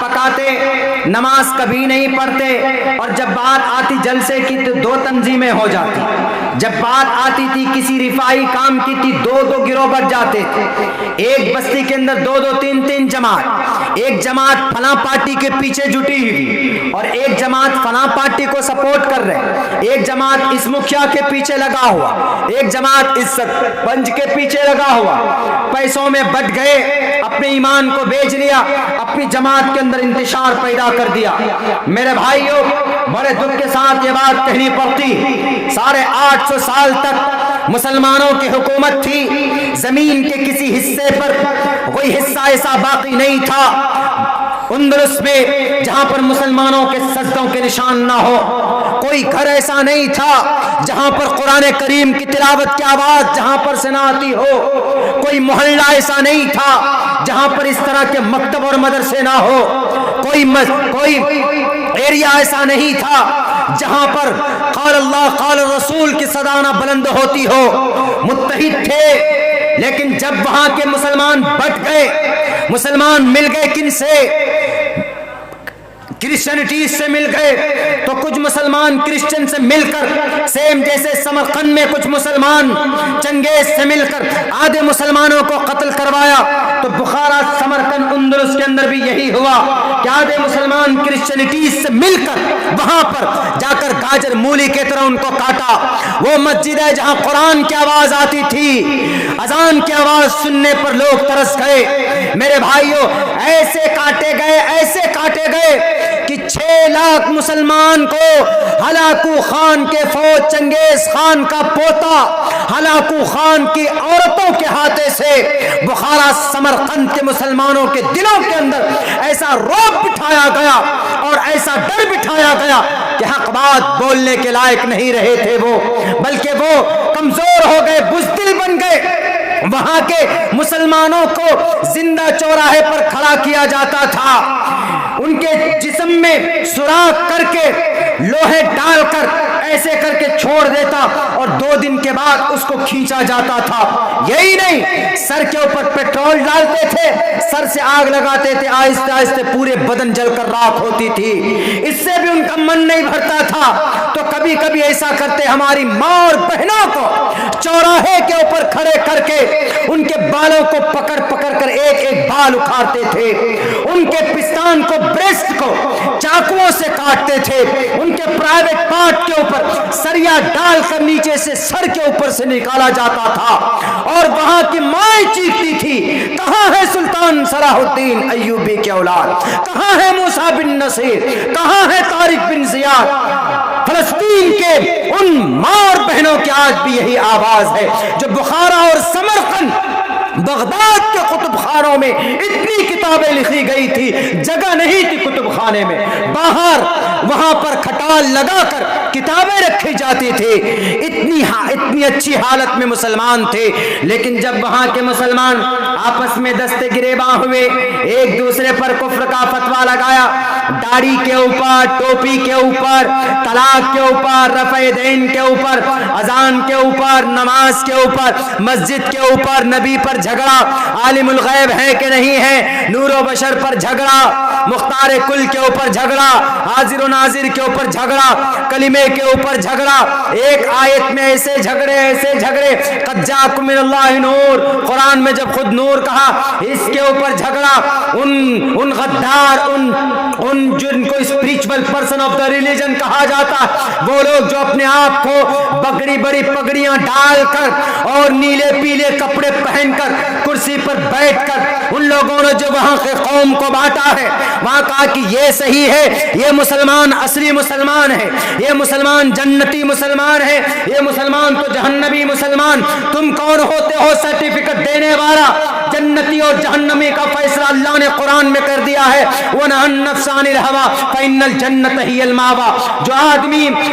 پکاتے، نماز کبھی نہیں پڑھتے، اور جب بات آتی جلسے کی تو 2 تنظیمیں ہو جاتی، جب بات آتی تھی کسی رفائی کام کی تھی 2 گروہ بن جاتے تھے۔ ایک بستی کے اندر 2 3 جماعت، ایک جماعت فلاں پارٹی کے پیچھے جٹی ہوئی اور ایک جماعت فلاں پارٹی کو سپورٹ کر رہے، ایک جماعت اس مکھیا کے پیچھے لگا ہوا، ایک جماعت اس سرپنچ کے پیچھے لگا ہوا، پیسوں میں بٹ گئے، اپنے ایمان کو بیچ لیا، اپنی جماعت کے اندر انتشار پیدا کر دیا۔ میرے بھائیوں، بڑے دکھ کے ساتھ یہ بات کہنی پڑتی، 850 سال تک مسلمانوں کی حکومت تھی، زمین کے کسی حصے پر کوئی حصہ ایسا باقی نہیں تھا اندلس میں جہاں پر مسلمانوں کے سجدوں کے نشان نہ ہو، کوئی گھر ایسا نہیں تھا جہاں پر قرآن کریم کی تلاوت کی آواز جہاں پر سناتی ہو، کوئی محلہ ایسا نہیں تھا جہاں پر اس طرح کے مکتب اور مدرسے نہ ہو، کوئی ایریا ایسا نہیں تھا جہاں پر قال اللہ قال رسول کی صدا نہ بلند ہوتی ہو۔ متحد تھے، لیکن جب وہاں کے مسلمان بٹ گئے، مسلمان مل گئے کن سے؟ کرسچنٹی سے مل گئے، تو کچھ مسلمان کرسچن سے مل کر، سیم جیسے سمرقند میں کچھ مسلمان چنگیز سے مل کر آدھے مسلمانوں کو قتل کروایا، تو بخارا، سمرقند، اندلس کے اندر بھی یہی ہوا کہ آدھے مسلمان کرسچنٹی سے مل کر وہاں پر جا کر گاجر مولی کی طرح ان کو کاٹا۔ وہ مسجد ہے جہاں قرآن کی آواز آتی تھی، اذان کی آواز سننے پر لوگ ترس گئے۔ میرے بھائیوں، ایسے کاٹے گئے کہ 6 لاکھ مسلمان کو ہلاکو خان کے فوج، چنگیز خان کا پوتا ہلاکو خان کی عورتوں کے ہاتھے سے بخارا، سمرقند کے مسلمانوں کے دلوں کے اندر ایسا رعب بٹھایا گیا اور ایسا ڈر بٹھایا گیا کہ حق بات بولنے کے لائق نہیں رہے تھے وہ، بلکہ وہ کمزور ہو گئے، بزدل بن گئے۔ وہاں کے مسلمانوں کو زندہ چوراہے پر کھڑا کیا جاتا تھا، ان کے جسم میں سوراخ کر کے لوہے ڈال کر ایسے کر کے چھوڑ دیتا اور 2 دن کے بعد اس کو کھینچا جاتا تھا۔ یہی نہیں، سر کے اوپر پیٹرول ڈالتے تھے، سر سے آگ لگاتے تھے، آہستہ آہستہ پورے بدن جل کر راکھ ہوتی تھی۔ اس سے بھی ان کا من نہیں بھرتا تھا، تو کبھی کبھی ایسا کرتے، ہماری ماں اور بہنوں کو چوراہے کے اوپر کھڑے کر کے ان کے بالوں کو پکڑ کر ایک ایک بال اکھاڑتے تھے، ان کے پستان کو، بریسٹ کو چاقوؤں سے کاٹتے تھے، ان کے پرائیویٹ پارٹ کے اوپر سریا ڈال کر نیچے سے سر کے اوپر سے نکالا جاتا تھا، اور وہاں کی مائیں چیختی تھی، کہاں ہے سلطان صلاح الدین ایوبی کے اولاد، کہاں ہے موسیٰ بن نصیر، کہاں ہے طارق بن زیاد؟ فلسطین کے ان ماں اور بہنوں کی آج بھی یہی آواز ہے جو بخارا اور سمرقند، بغداد کے کتب خانوں میں اتنی کتابیں لکھی گئی تھی، جگہ نہیں تھی کتب خانے میں، باہر وہاں پر کھٹال لگا کر کتابیں رکھی جاتی تھی، اتنی اچھی حالت میں مسلمان تھے۔ لیکن جب وہاں کے مسلمان آپس میں دستے گریباں ہوئے، ایک دوسرے پر کفر کا فتویٰ لگایا، داڑھی کے اوپر، ٹوپی کے اوپر، طلاق کے اوپر، رفع دین کے اوپر، اذان کے اوپر، نماز کے اوپر، مسجد کے اوپر، نبی پر جھگڑا، عالم الغیب ہے کہ نہیں ہے، نور و بشر پر جھگڑا، مختار کل کے اوپر جھگڑا، حاضر و ناظر کے اوپر جھگڑا، کلمے کے اوپر جھگڑا، ایک آیت میں ایسے جھگڑے، قد جاءکم من اللہ نور، قرآن میں جب خود نور کہا، اس کے اوپر جھگڑا، ان غدار، ان جن کو spiritual person of the religion کہا جاتا، وہ لوگ جو اپنے آپ کو بڑی بڑی پگڑیاں ڈال کر اور نیلے پیلے کپڑے پہن کر کرسی پر بیٹھ کر، ان لوگوں نے جو وہاں کے قوم کو بانٹا ہے، وہاں کہا کہ یہ صحیح ہے، یہ مسلمان اصلی مسلمان ہے، یہ مسلمان جنتی مسلمان ہے، یہ مسلمان تو جہنمی مسلمان، تم کون ہوتے ہو سرٹیفکیٹ دینے والا؟ جنتی اور جہنمی کا فیصلہ اللہ نے قرآن میں کر دیا ہے، وَنَهَى النَّفْسَ عَنِ الْهَوَىٰ فَإِنَّ الْجَنَّةَ هِيَ الْمَأْوَىٰ۔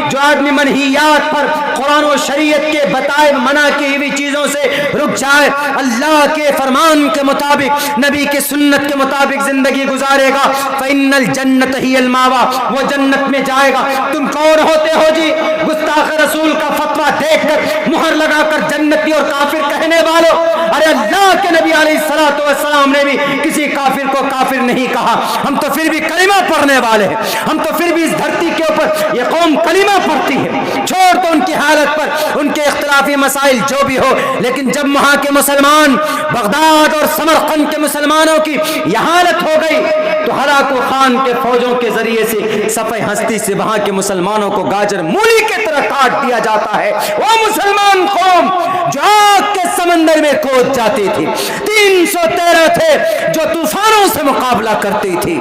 جو آدمی منہیات پر، قرآن و شریعت کے بتائے منع کی ہوئی چیزوں سے رک جائے، اللہ کے فرمان کے مطابق، نبی کے سنت کے مطابق زندگی گزارے گا، فَإِنَّ الْجَنَّةَ هِيَ الْمَأْوَىٰ، وہ جنت میں جائے گا۔ تم کون ہوتے ہو جی گستاخ رسول کا فتویٰ دیکھ کر مہر لگا کر جنتی اور کافر کہنے والوں؟ ارے اللہ کے نبی علیہ السلام نے بھی کسی کافر کو کافر نہیں کہا، ہم تو پھر بھی کلمہ پڑھنے والے ہیں، ہم تو پھر بھی اس دھرتی کے اوپر یہ قوم کلمہ پڑھتی ہے، چھوڑ دو ان کی حالت پر، ان کے اختلافی مسائل جو بھی ہو، لیکن جب وہاں کے مسلمان، بغداد اور سمرقند کے مسلمانوں کی یہ حالت ہو گئی تو ہلاکو خان کے فوجوں کے ذریعے سے صفحہ ہستی سے وہاں کے مسلمانوں کو گاجر مولی کی طرح کاٹ دیا جاتا ہے۔ وہ مسلمان قوم جو آگ کے سمندر میں کود جاتی تھی، 313 تھے جو طوفانوں سے مقابلہ کرتی تھی،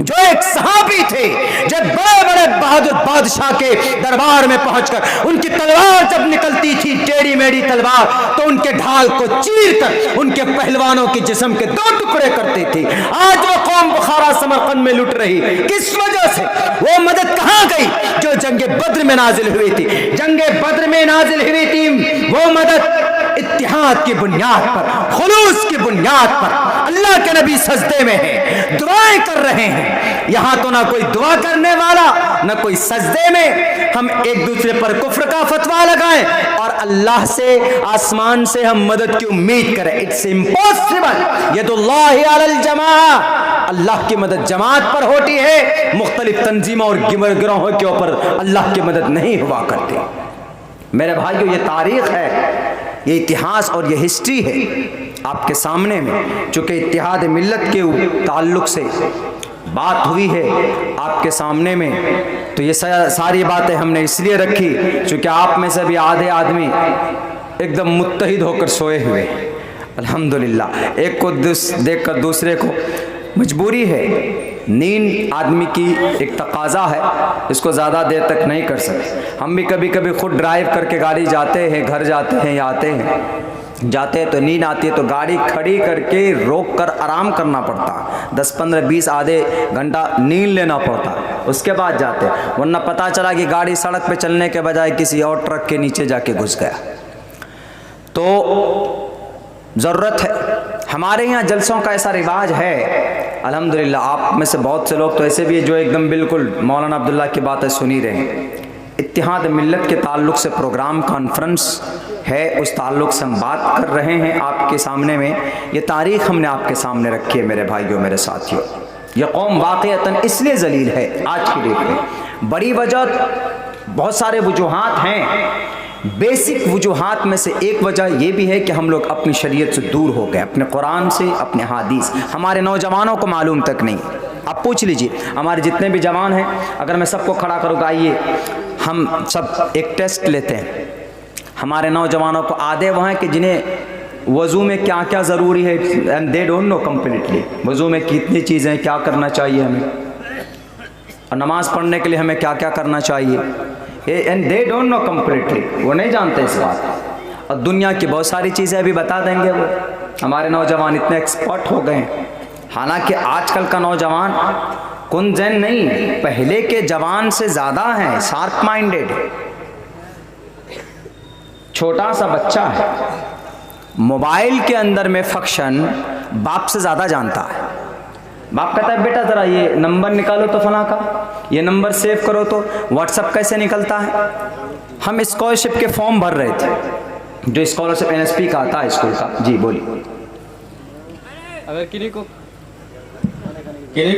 جو ایک صحابی تھے جب بڑے بڑے بہادر بادشاہ کے دربار میں پہنچ کر ان کی تلوار جب نکلتی تھی، ٹیڑھی میڑھی تلوار، تو ان کے ڈھال کو چیر کر ان کے پہلوانوں کے جسم کے 2 ٹکڑے کرتی تھی۔ آج وہ قوم بخارا سمرقند میں لٹ رہی، کس وجہ سے؟ وہ مدد کہاں گئی جو جنگ بدر میں نازل ہوئی تھی؟ جنگ بدر میں نازل ہوئی تھی وہ مدد اتحاد کی بنیاد پر، خلوص کی بنیاد پر، اللہ کے نبی سجدے میں ہیں، دعائیں کر رہے ہیں، یہاں تو نہ کوئی دعا کرنے والا نہ کوئی سجدے میں، ہم ایک دوسرے پر کفر کا فتویٰ لگائیں اور اللہ سے، آسمان سے ہم مدد کی امید کریں۔ اٹس امپاسبل، ید اللہ علی الجماع، اللہ کی مدد جماعت پر ہوتی ہے، مختلف تنظیموں اور گروہوں کے اوپر اللہ کی مدد نہیں ہوا کرتی۔ میرے بھائیو، یہ تاریخ ہے، یہ اتہاس اور یہ ہسٹری ہے آپ کے سامنے میں، چونکہ اتحاد ملت کے تعلق سے بات ہوئی ہے آپ کے سامنے میں، تو یہ ساری باتیں ہم نے اس لیے رکھی چونکہ آپ میں سے بھی آدھے آدمی ایک دم متحد ہو کر سوئے ہوئے، الحمدللہ، ایک کو دیکھ کر دوسرے کو مجبوری ہے، نیند آدمی کی ایک تقاضا ہے، اس کو زیادہ دیر تک نہیں کر سکتے۔ ہم بھی کبھی کبھی خود ڈرائیو کر کے گاڑی جاتے ہیں، گھر جاتے ہیں یا آتے ہیں، جاتے ہیں تو نیند آتی ہے تو گاڑی کھڑی کر کے روک کر آرام کرنا پڑتا، 10 15 20 آدھے گھنٹہ نیند لینا پڑتا، اس کے بعد جاتے، ورنہ پتہ چلا کہ گاڑی سڑک پہ چلنے کے بجائے کسی اور ٹرک کے نیچے جا کے گھس گیا۔ تو ضرورت ہے، ہمارے یہاں جلسوں کا ایسا رواج ہے، الحمدللہ، آپ میں سے بہت سے لوگ تو ایسے بھی ہیں جو ایک دم بالکل مولانا عبداللہ کی باتیں سنی رہے ہیں۔ اتحاد ملت کے تعلق سے پروگرام کانفرنس ہے، اس تعلق سے ہم بات کر رہے ہیں آپ کے سامنے میں، یہ تاریخ ہم نے آپ کے سامنے رکھی ہے میرے بھائیوں، میرے ساتھیوں۔ یہ قوم واقعتاً اس لیے ذلیل ہے آج کی ڈیٹ میں، بڑی وجہ بہت سارے وجوہات ہیں، بیسک وجوہات میں سے ایک وجہ یہ بھی ہے کہ ہم لوگ اپنی شریعت سے دور ہو گئے، اپنے قرآن سے، اپنے حدیث، ہمارے نوجوانوں کو معلوم تک نہیں۔ آپ پوچھ لیجئے ہمارے جتنے بھی جوان ہیں، اگر میں سب کو کھڑا کروں گا، آئیے ہم سب ایک ٹیسٹ لیتے ہیں۔ ہمارے نوجوانوں کو آدھے وہ ہیں کہ جنہیں وضو میں کیا کیا ضروری ہے، and they don't know completely, وضو میں کتنی چیزیں، کیا کرنا چاہیے ہمیں، اور نماز پڑھنے کے لیے ہمیں کیا کیا کرنا چاہیے، and they don't know completely, وہ نہیں جانتے اس بات۔ اور دنیا کی بہت ساری چیزیں ابھی بتا دیں گے وہ، ہمارے نوجوان اتنے ایکسپرٹ ہو گئے ہیں۔ حالانکہ آج کل کا نوجوان کن ذہن نہیں، پہلے کے جوان سے زیادہ ہیں، شارپ مائنڈیڈ۔ چھوٹا سا بچہ ہے، موبائل کے اندر میں فنکشن باپ سے زیادہ جانتا ہے۔ باپ کہتا ہے بیٹا ذرا یہ نمبر نکالو تو فلاں کا، یہ نمبر سیو کرو تو واٹس ایپ کیسے نکلتا ہے۔ ہم اسکالرشپ کے فارم بھر رہے تھے، جو اسکالرشپ NSP کا آتا ہے اسکول کا۔ جی بولیے۔ اگر کسی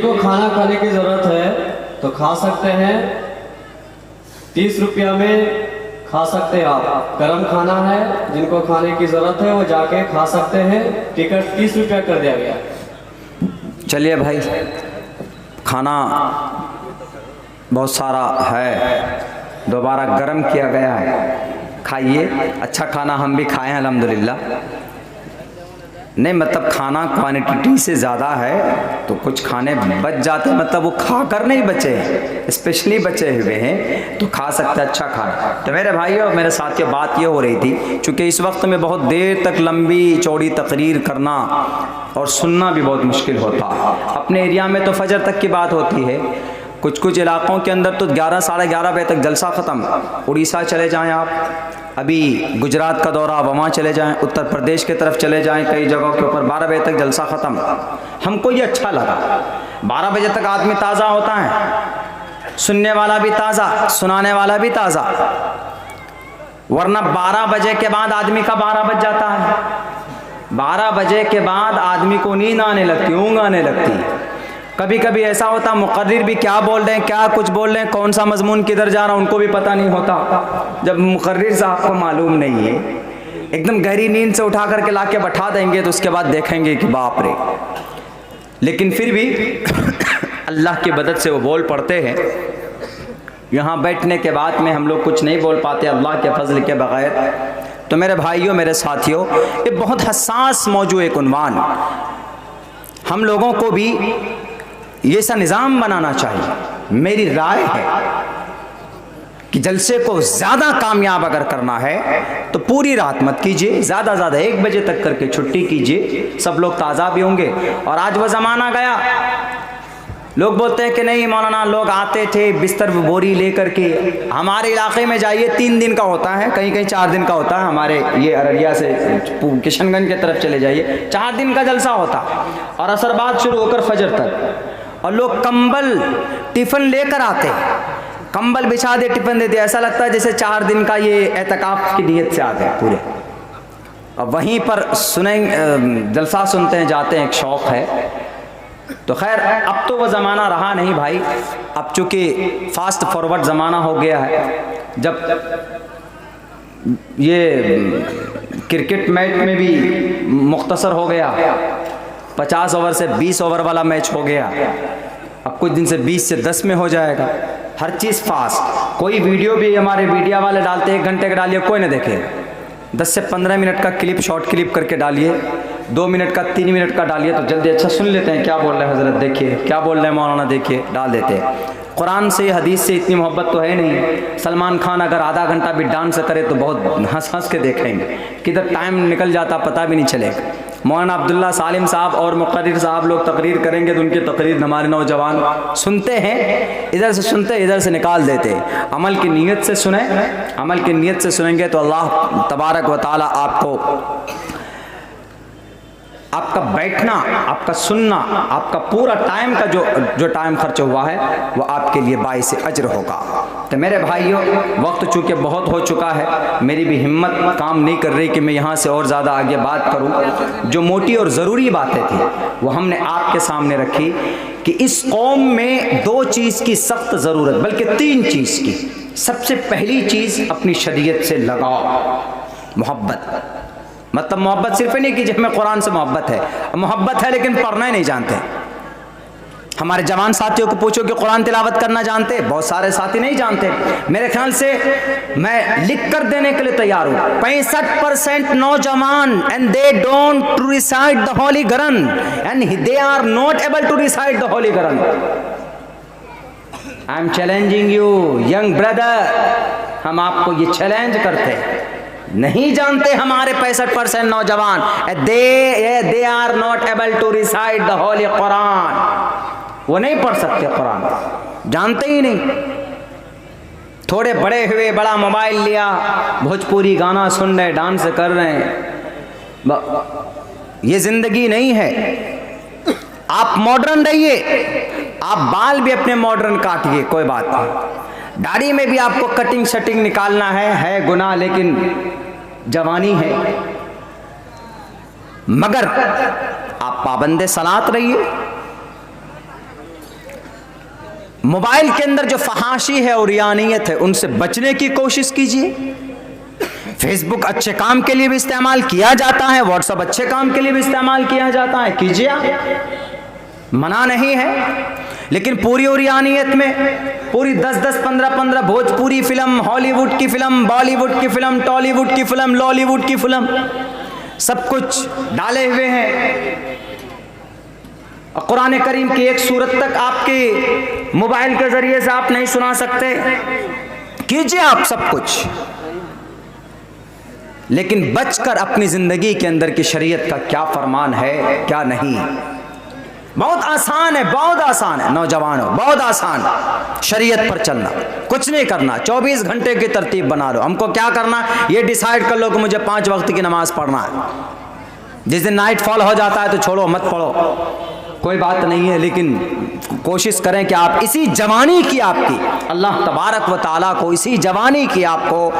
کو کھانا کھانے کی ضرورت ہے تو کھا سکتے ہیں، 30 روپیہ میں کھا سکتے ہیں آپ۔ گرم کھانا ہے، جن کو کھانے کی ضرورت ہے وہ جا کے کھا سکتے ہیں، ٹکٹ 30 روپیہ کر دیا گیا۔ چلیے بھائی، کھانا بہت سارا ہے، دوبارہ گرم کیا گیا ہے، کھائیے۔ اچھا کھانا ہم بھی کھائے ہیں الحمدللہ۔ نہیں مطلب کھانا کوانٹٹی سے زیادہ ہے تو کچھ کھانے بچ جاتے ہیں، مطلب وہ کھا کر نہیں بچے ہیں، اسپیشلی بچے ہوئے ہیں تو کھا سکتے ہیں اچھا کھانا۔ تو میرے بھائیو میرے ساتھیو، بات یہ ہو رہی تھی، چونکہ اس وقت میں بہت دیر تک لمبی چوڑی تقریر کرنا اور سننا بھی بہت مشکل ہوتا۔ اپنے ایریا میں تو فجر تک کی بات ہوتی ہے، کچھ علاقوں کے اندر تو 11 ساڑھے 11 بجے تک جلسہ ختم۔ اڑیسہ چلے جائیں آپ، ابھی گجرات کا دورہ، وہاں چلے جائیں، اتر پردیش کی طرف چلے جائیں، کئی جگہوں کے اوپر 12 بجے تک جلسہ ختم۔ ہم کو یہ اچھا لگا، 12 بجے تک آدمی تازہ ہوتا ہے، سننے والا بھی تازہ، سنانے والا بھی تازہ، ورنہ 12 بجے کے بعد آدمی کا 12 بج جاتا ہے۔ 12 بجے کے بعد آدمی کو نیند آنے لگتی، اونگ آنے لگتی۔ کبھی کبھی ایسا ہوتا مقرر بھی کیا بول رہے ہیں، کیا کچھ بول رہے ہیں، کون سا مضمون کدھر جا رہا ان کو بھی پتہ نہیں ہوتا۔ جب مقرر صاحب کو معلوم نہیں ہے، ایک دم گہری نیند سے اٹھا کر کے لا کے بٹھا دیں گے تو اس کے بعد دیکھیں گے کہ باپ رے۔ لیکن پھر بھی اللہ کی مدد سے وہ بول پڑتے ہیں۔ یہاں بیٹھنے کے بعد میں ہم لوگ کچھ نہیں بول پاتے اللہ کے فضل کے بغیر۔ تو میرے بھائیوں میرے ساتھیوں، یہ بہت حساس موضوع ایک عنوان، ہم لوگوں کو بھی یہ سا نظام بنانا چاہیے۔ میری رائے ہے کہ جلسے کو زیادہ کامیاب اگر کرنا ہے تو پوری رات مت کیجئے، زیادہ 1 بجے تک کر کے چھٹی کیجئے، سب لوگ تازہ بھی ہوں گے۔ اور آج وہ زمانہ گیا، لوگ بولتے ہیں کہ نہیں مولانا، لوگ آتے تھے بستر بوری لے کر کے۔ ہمارے علاقے میں جائیے 3 دن کا ہوتا ہے، کہیں کہیں 4 دن کا ہوتا ہے۔ ہمارے یہ ارریا سے کشن گنج کی طرف چلے جائیے، 4 دن کا جلسہ ہوتا، اور عصر بعد شروع ہو کر فجر تک۔ اور لوگ کمبل ٹفن لے کر آتے، کمبل بچھا دے، ٹفن دے دے، ایسا لگتا ہے جیسے 4 دن کا یہ اعتکاف کی نیت سے آ گئے پورے۔ اور وہیں پر جلسہ سنتے ہیں، جاتے ہیں، ایک شوق ہے۔ تو خیر اب تو وہ زمانہ رہا نہیں بھائی، اب چونکہ فاسٹ فارورڈ زمانہ ہو گیا ہے۔ جب یہ کرکٹ میچ میں بھی مختصر ہو گیا، 50 اوور سے 20 اوور والا میچ ہو گیا، اب کچھ دن سے 20 سے 10 میں ہو جائے گا، ہر چیز فاسٹ۔ کوئی ویڈیو بھی ہمارے میڈیا والے ڈالتے ہیں، 1 گھنٹے کا ڈالیے کوئی نہ دیکھے، 10 سے 15 منٹ کا کلپ، شارٹ کلپ کر کے ڈالیے، 2 منٹ کا 3 منٹ کا ڈالیے تو جلدی اچھا سن لیتے ہیں، کیا بول رہے ہیں حضرت دیکھیے، کیا بول رہے ہیں مولانا دیکھیے، ڈال دیتے ہیں۔ قرآن سے حدیث سے اتنی محبت تو ہے نہیں۔ سلمان خان اگر آدھا گھنٹہ بھی ڈانس کرے تو بہت ہنس ہنس کے دیکھیں گے، کدھر ٹائم نکل جاتا پتہ بھی نہیں چلے گا۔ مولانا عبداللہ سالم صاحب اور مقرر صاحب لوگ تقریر کریں گے تو ان کی تقریر ہمارے نوجوان سنتے ہیں، ادھر سے سنتے ادھر سے نکال دیتے۔ عمل کی نیت سے سنیں، عمل کی نیت سے سنیں گے تو اللہ تبارک و تعالی آپ کو، آپ کا بیٹھنا، آپ کا سننا، آپ کا پورا ٹائم کا جو ٹائم خرچ ہوا ہے وہ آپ کے لیے باعث اجر ہوگا۔ تو میرے بھائیوں وقت چونکہ بہت ہو چکا ہے، میری بھی ہمت کام نہیں کر رہی کہ میں یہاں سے اور زیادہ آگے بات کروں۔ جو موٹی اور ضروری باتیں تھیں وہ ہم نے آپ کے سامنے رکھی کہ اس قوم میں 2 چیز کی سخت ضرورت، بلکہ 3 چیز کی۔ سب سے پہلی چیز اپنی شریعت سے لگاؤ، محبت. مطلب محبت صرف نہیں کہ ہمیں قرآن سے محبت ہے، محبت ہے لیکن پڑھنا ہی نہیں جانتے. ہمارے جوان ساتھیوں کو پوچھو کہ قرآن تلاوت کرنا جانتے؟ بہت سارے ساتھی نہیں جانتے. میرے خیال سے میں لکھ کر دینے کے لیے تیار ہوں، 65% نوجوان and they don't recite the Holy Quran and they are not able to recite the Holy Quran. I am challenging you young brother، ہم آپ کو یہ چیلنج کرتے ہیں. نہیں جانتے ہمارے 65% نوجوان they are not able to recite the Holy Quran. وہ نہیں پڑھ سکتے قرآن، جانتے ہی نہیں. تھوڑے بڑے ہوئے بڑا موبائل لیا، بھوجپوری گانا سن رہے، ڈانس کر رہے ہیں. یہ زندگی نہیں ہے. آپ ماڈرن رہیے، آپ بال بھی اپنے ماڈرن کاٹیے، کوئی بات نہیں. داڑھی میں بھی آپ کو کٹنگ شٹنگ نکالنا ہے گناہ، لیکن جوانی ہے. مگر آپ پابند صلاۃ رہیے. موبائل کے اندر جو فحاشی ہے اور ریانیت ہے ان سے بچنے کی کوشش کیجیے. فیس بک اچھے کام کے لیے بھی استعمال کیا جاتا ہے، واٹس ایپ اچھے کام کے لیے بھی استعمال کیا جاتا ہے، کیجیے، منع نہیں ہے. لیکن پوری اوریانیت میں پوری 10 15 بھوجپوری فلم، ہالی ووڈ کی فلم، بالی ووڈ کی فلم، ٹالی ووڈ کی فلم، لالی ووڈ کی فلم، سب کچھ ڈالے ہوئے ہیں. قرآن کریم کی ایک سورت تک آپ کے موبائل کے ذریعے سے آپ نہیں سنا سکتے. کیجئے آپ سب کچھ، لیکن بچ کر اپنی زندگی کے اندر کی شریعت کا کیا فرمان ہے کیا نہیں. بہت آسان ہے، بہت آسان ہے نوجوانوں، بہت آسان. شریعت پر چلنا، کچھ نہیں کرنا، 24 گھنٹے کی ترتیب بنا لو. ہم کو کیا کرنا یہ ڈیسائیڈ کر لو کہ مجھے 5 وقت کی نماز پڑھنا ہے. جس دن نائٹ فال ہو جاتا ہے تو چھوڑو، مت پڑھو، کوئی بات نہیں ہے. لیکن کوشش کریں کہ آپ اسی جوانی کی، آپ کی اللہ تبارک و تعالیٰ کو اسی جوانی کی آپ کو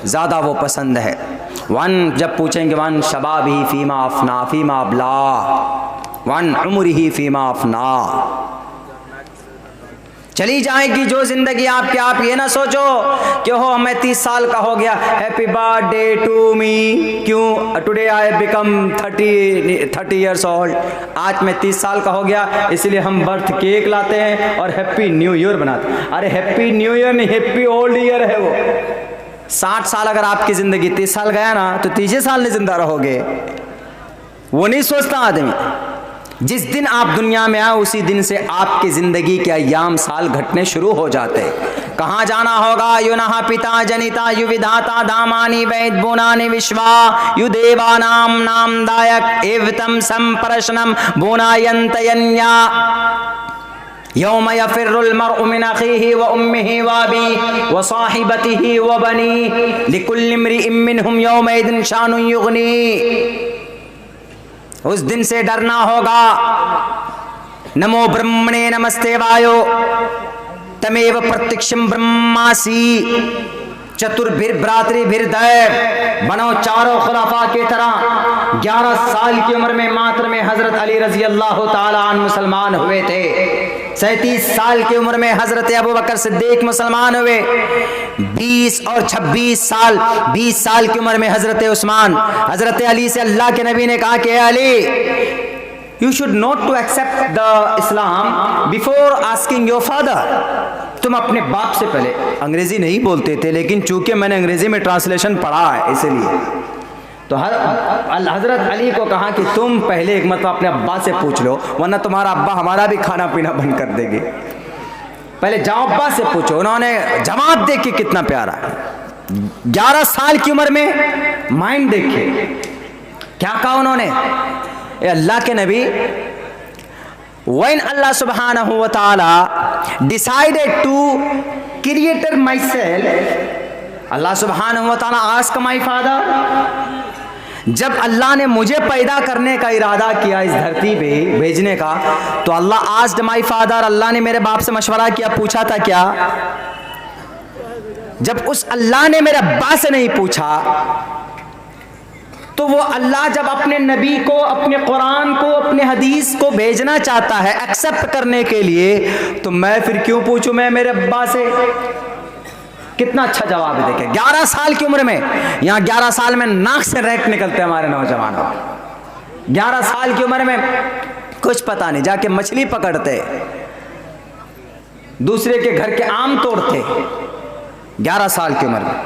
زیادہ وہ پسند ہے. جب پوچھیں گے ون شبابی فیما افنا فیما ابلا ون عمرہی فیما افنا، چلی جائے گی جو زندگی آپ کی. آپ یہ نہ سوچو کہ ہو میں 30 سال کا ہو گیا، happy birthday to me, کیوں today I become 30 years old. آج میں 30 سال کا ہو گیا اس لیے ہم برتھ کیک لاتے ہیں اور ہیپی نیو ایئر بناتے ہیں. ارے ہیپی نیو ایئر نہیں، ہیپی اولڈ ایئر ہے وہ. 60 سال اگر آپ کی زندگی 30 سال گیا نا تو 30 سال نہیں زندہ رہو گے. وہ نہیں سوچتا آدمی. جس دن آپ دنیا میں آئے اسی دن سے آپ کی زندگی کے ایام سال گھٹنے شروع ہو جاتے. کہاں جانا ہوگا؟ یو نہ پتا جنتا یو ودھاتا دامانی وید بونانی وشوا یو دیوا نام نام دایک ایوتم سمپرشنم بوناینتینیا یوم یفر المرء من اخیہ و امہ و ابیہ و صاحبتہ و بنیہ لکل امرئ منہم یومئذ شان یغنیہ. اس دن سے ڈرنا ہوگا. نمو برہمنے نمستے وایو تمیو پرتکشم برہماسی چتربھر براتری بھر دیو. بنو چاروں خلفاء کی طرح 11 سال کی عمر میں ماتر میں حضرت علی رضی اللہ تعالیٰ عنہ مسلمان ہوئے تھے. 37 سال کی عمر میں حضرت ابوبکر صدیق مسلمان ہوئے. 20 اور 26 سال 20 سال کی عمر میں حضرت عثمان. حضرت علی سے اللہ کے نبی نے کہا کہ اے علی you should not to accept the Islam before asking your father. تم اپنے باپ سے پہلے. انگریزی نہیں بولتے تھے لیکن چونکہ میں نے انگریزی میں ٹرانسلیشن پڑھا ہے اسی لیے تو حضرت علی کو کہا کہ تم پہلے ایک مرتبہ اپنے ابا سے پوچھ لو ورنہ تمہارا ابا ہمارا بھی کھانا پینا بند کر دے گے. پہلے جاؤ ابا سے پوچھو. انہوں نے جواب دیکھے کتنا پیارا ہے. 11 سال کی عمر میں مائنڈ دیکھے کیا کہا انہوں نے. اے اللہ کے نبی when Allah subhanahu wa ta'ala decided to create myself, Allah subhanahu wa ta'ala asked my father. جب اللہ نے مجھے پیدا کرنے کا ارادہ کیا اس دھرتی پہ بھیجنے کا تو اللہ asked my father. اللہ نے میرے باپ سے مشورہ کیا, پوچھا تھا کیا؟ جب اس اللہ نے میرے ابا سے نہیں پوچھا تو وہ اللہ جب اپنے نبی کو, اپنے قرآن کو, اپنے حدیث کو بھیجنا چاہتا ہے ایکسپٹ کرنے کے لیے تو میں پھر کیوں پوچھوں میں میرے ابا سے. کتنا اچھا جواب ہے دیکھیں. 11 سال کی عمر میں, یہاں 11 سال میں ناک سے ریت نکلتے ہمارے نوجوانوں. 11 سال کی عمر میں کچھ پتا نہیں, جا کے مچھلی پکڑتے, دوسرے کے گھر کے آم توڑتے 11 سال کی عمر میں.